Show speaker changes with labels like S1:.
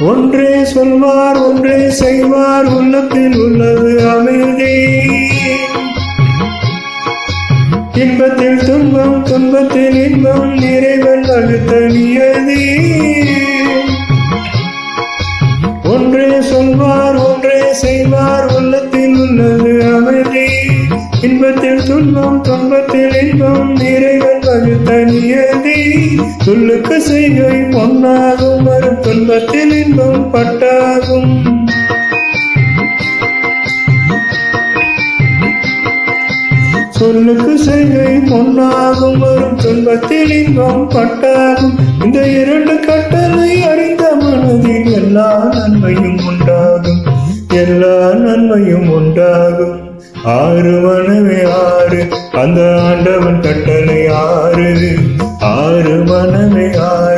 S1: ஒன்றே சொல்வார் ஒன்றே செய்வார், உள்ளத்தில் உள்ளது அமைதி. இன்பத்தில் துன்பம் துன்பத்தில் இன்பம், நிறைவன் வகுத்த நியதி. ஒன்றே சொல்வார் ஒன்றே செய்வார், உள்ளத்தில் உள்ளது அமைதி. இன்பத்தில் துன்பம் துன்பத்தில் இன்பம், நிறைவன் வகுத்த நியதி. சொல்லுக்கு செய்கை பொன்னாகும், வரும் துன்பத்தில் இன்பம் பட்டாகும். சொல்லுக்கு செய்கை பொன்னாகும், வரும் துன்பத்தில் இன்பம் பட்டாகும். இந்த இரண்டு கட்டளை அறிந்த மனதில் எல்லா நன்மையும் உண்டாகும், எல்லா நன்மையும் உண்டாகும். ஆறு மனமே ஆறு, அந்த ஆண்டவன் கட்டளை ஆறு. ஆறு மனமே ஆறு.